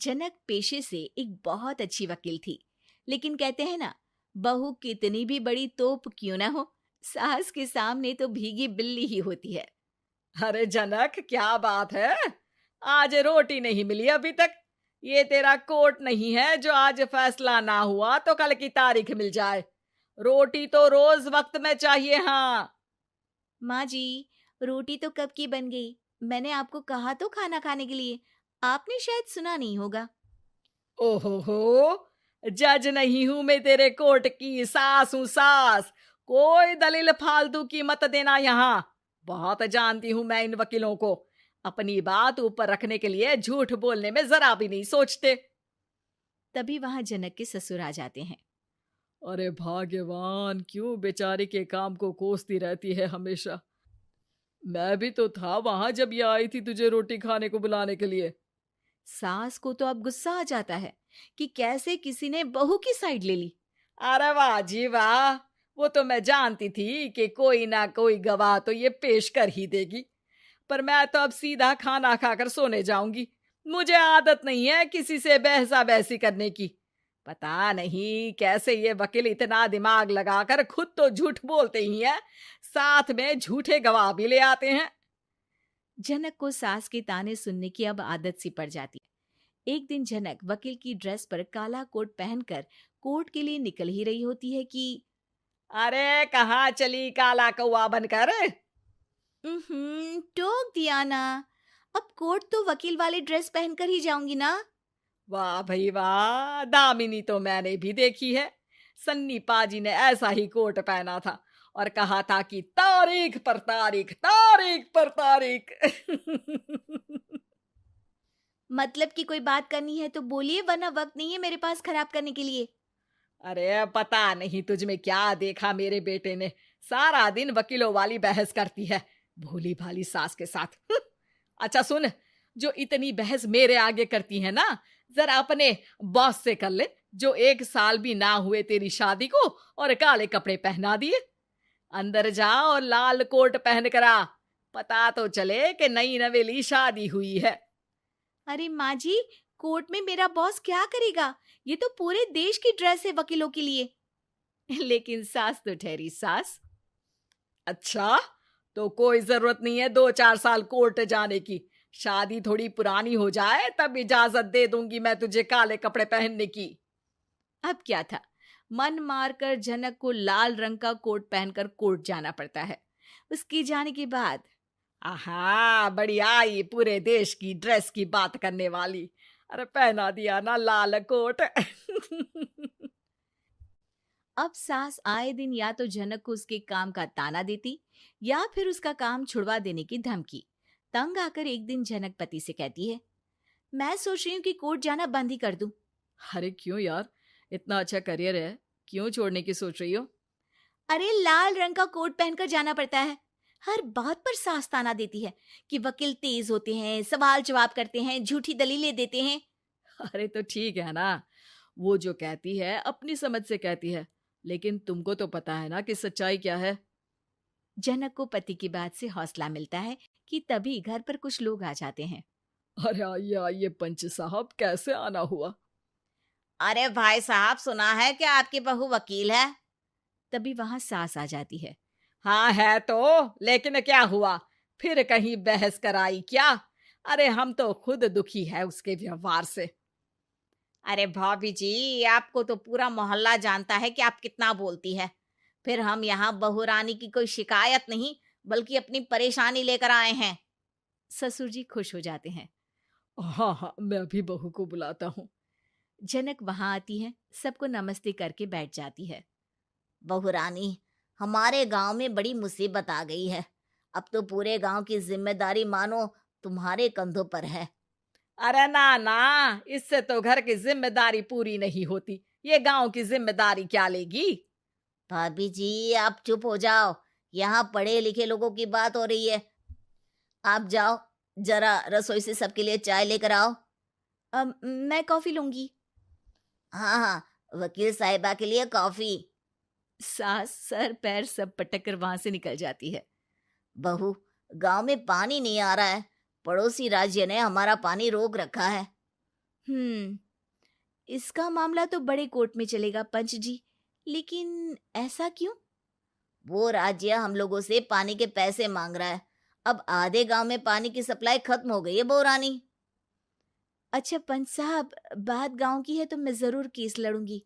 जनक पेशे से एक बहुत अच्छी वकील थी, लेकिन कहते हैं ना, बहू कितनी भी बड़ी तोप क्यों ना हो, सास के सामने तो भीगी बिल्ली ही होती है। अरे जनक, क्या बात है। आज रोटी नहीं मिली अभी तक। ये तेरा कोर्ट नहीं है जो आज फैसला ना हुआ तो कल की तारीख मिल जाए। रोटी तो रोज वक्त में चाहिए। हाँ। माँ जी, रोटी तो कब की बन गई। मैंने आपको कहा तो खाना खाने के लिए, आपने शायद सुना नहीं होगा। ओहो हो, जज नहीं हूं मैं तेरे कोर्ट की, सास हूं सास। कोई दलील फालतू की मत देना यहाँ। बहुत जानती हूं मैं इन वकीलों को। अपनी बात ऊपर रखने के लिए झूठ बोलने में जरा भी नहीं सोचते। तभी वहां जनक के ससुर आ जाते हैं। अरे भाग्यवान, क्यों बेचारी के काम को कोसती रहती है हमेशा। मैं भी तो था वहां जब ये आई थी तुझे रोटी खाने को बुलाने के लिए। सास को तो अब गुस्सा आ जाता है कि कैसे किसी ने बहू की साइड ले ली। अरे वाह जी वाह। वो तो मैं जानती थी कि कोई ना कोई गवाह तो ये पेश कर ही देगी। पर मैं तो अब सीधा खाना खाकर सोने जाऊंगी। मुझे आदत नहीं है किसी से बहसा बहसी करने की। पता नहीं कैसे ये वकील इतना दिमाग लगाकर खुद तो झूठ बोलते ही हैं, साथ में झूठे गवाह भी ले आते हैं। जनक को सास के ताने सुनने की अब आदत सी पड़ जाती है। एक दिन जनक वकील की ड्रेस पर काला कोट पहनकर कोर्ट के लिए निकल ही रही होती है कि अरे कहाँ चली काला कौवा बनकर। टोक दिया ना। अब कोर्ट तो वकील वाली ड्रेस पहनकर ही जाऊंगी ना। वाह भाई वाह, दामिनी तो मैंने भी देखी है। सन्नी पाजी ने ऐसा ही कोट पहना था और कहा था कि तारीख पर तारीख, तारीख पर तारीख। मतलब कि कोई बात करनी है तो बोलिए, वरना वक्त नहीं है मेरे पास खराब करने के लिए। अरे पता नहीं तुझ में क्या देखा मेरे बेटे ने, सारा दिन वकीलों वाली बहस करती है, भोली भाली सास के साथ। अच्छा सुन, जो इतनी बहस मेरे आगे करती है ना, जरा अपने बॉस से कर ले, जो 1 साल भी ना हुए तेरी शादी को और काले कपड़े पहना दिए। अंदर जा और लाल कोट पहन कर आ, पता तो चले कि नई नवेली शादी हुई है। अरे माँ जी, कोर्ट में मेरा बॉस क्या करेगा? ये तो पूरे देश की ड्रेस है वकीलों के लिए। लेकिन सास तो ठहरी सास। अच्छा, तो कोई जरूरत नहीं है 2-4 साल कोर्ट जाने की। शादी थोड़ी पुरानी हो जाए तब इजाजत दे दूंगी मैं तुझे काले कपड़े पहनने की। अब क्या था, मन मारकर जनक को लाल रंग का कोट पहनकर कोर्ट जाना पड़ता है। उसके जाने के बाद आहा, बड़ी आई पूरे देश की ड्रेस की बात करने वाली। अरे पहना दिया ना लाल कोट। अब सास आए दिन या तो जनक को उसके काम का ताना देती या फिर उसका काम छुड़वा देने की धमकी। तंग आकर एक दिन जनक पति से कहती है, मैं सोच रही हूँ कि कोर्ट जाना बंद ही कर दूं। अरे क्यों यार, इतना अच्छा करियर है, क्यों छोड़ने की सोच रही हो? अरे लाल रंग का कोट पहनकर जाना पड़ता है। हर बात पर सास ताना देती है कि वकील तेज होते हैं, सवाल जवाब करते हैं, झूठी दलीलें देते हैं। अरे तो ठीक है ना, वो जो कहती है अपनी समझ से कहती है, लेकिन तुमको तो पता है ना कि सच्चाई क्या है। जनक को पति की बात से हौसला मिलता है कि तभी घर पर कुछ लोग आ जाते हैं। अरे आइए आइए पंच साहब, कैसे आना हुआ? अरे भाई साहब, सुना है कि आपकी बहू वकील है। तभी वहां सास आ जाती है। हाँ है तो, लेकिन क्या हुआ, फिर कहीं बहस कराई क्या? अरे हम तो खुद दुखी है उसके व्यवहार से। अरे भाभी जी, आपको तो पूरा मोहल्ला जानता है कि आप कितना बोलती है। फिर हम यहाँ बहू रानी की कोई शिकायत नहीं, बल्कि अपनी परेशानी लेकर आए हैं। ससुर जी खुश हो जाते हैं। हाँ हाँ, मैं अभी बहू को बुलाता हूँ। जनक वहां आती है, सबको नमस्ते करके बैठ जाती है। बहू रानी, हमारे गांव में बड़ी मुसीबत आ गई है। अब तो पूरे गांव की जिम्मेदारी मानो तुम्हारे कंधों पर है। अरे ना ना, इससे तो घर की जिम्मेदारी पूरी नहीं होती, ये गांव की जिम्मेदारी क्या लेगी? भाभी जी, आप चुप हो जाओ। यहाँ पढ़े लिखे लोगों की बात हो रही है। आप जाओ, जरा रसोई से सबके लिए चाय लेकर आओ। मैं कॉफी लूंगी। हाँ हाँ, वकील साहिबा के लिए कॉफी। सास सर पैर सब पटक कर वहां से निकल जाती है। बहू, गांव में पानी नहीं आ रहा है। पड़ोसी राज्य ने हमारा पानी रोक रखा है। हम्म, इसका मामला तो बड़े कोर्ट में चलेगा पंच जी, लेकिन ऐसा क्यों? वो राज्य हम लोगों से पानी के पैसे मांग रहा है। अब आधे गांव में पानी की सप्लाई खत्म हो गई है बहुरानी। अच्छा पंच साहब, बात गांव की है तो मैं जरूर केस लड़ूंगी।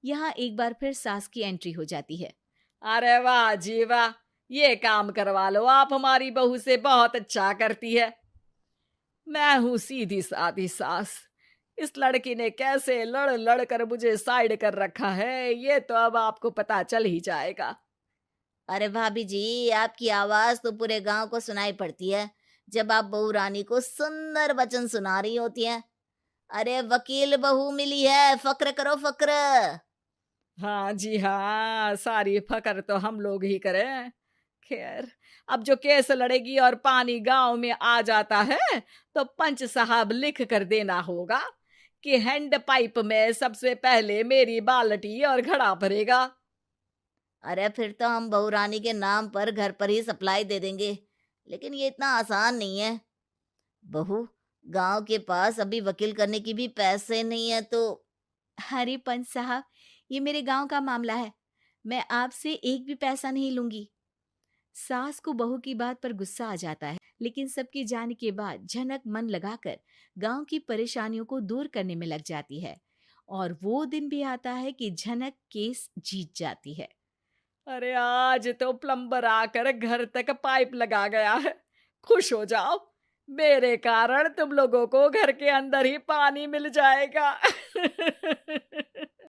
यहाँ एक बार फिर सास की एंट्री हो जाती है। अरे वाह जी वाह, ये काम करवा लो, आप हमारी बहू से बहुत अच्छा करती है। मैं हूं सीधी सादी सास। इस लड़की ने कैसे लड़ लड़ कर मुझे साइड कर रखा है, ये तो अब आपको पता चल ही जाएगा। अरे भाभी जी, आपकी आवाज तो पूरे गांव को सुनाई पड़ती है जब आप बहू रानी को सुंदर वचन सुना रही होती हैं। अरे वकील बहू मिली है, फक्र करो फक्र। हाँ जी हाँ, सारी फकर तो हम लोग ही करें। खैर, अब जो केस लड़ेगी और पानी गांव में आ जाता है, तो पंच साहब लिख कर देना होगा कि हैंड पाइप में सबसे पहले मेरी बाल्टी और घड़ा भरेगा। अरे फिर तो हम बहू रानी के नाम पर घर पर ही सप्लाई दे देंगे, लेकिन ये इतना आसान नहीं है। बहू, गांव के पास अभी वकील करने की भी पैसे नहीं है तो। अरे पंच साहब, ये मेरे गांव का मामला है, मैं आपसे एक भी पैसा नहीं लूंगी। सास को बहू की बात पर गुस्सा आ जाता है, लेकिन सबके जाने के बाद झनक मन लगाकर गांव की परेशानियों को दूर करने में लग जाती है। और वो दिन भी आता है कि झनक केस जीत जाती है। अरे आज तो प्लम्बर आकर घर तक पाइप लगा गया है। खुश हो जाओ, मेरे कारण तुम लोगों को घर के अंदर ही पानी मिल जाएगा।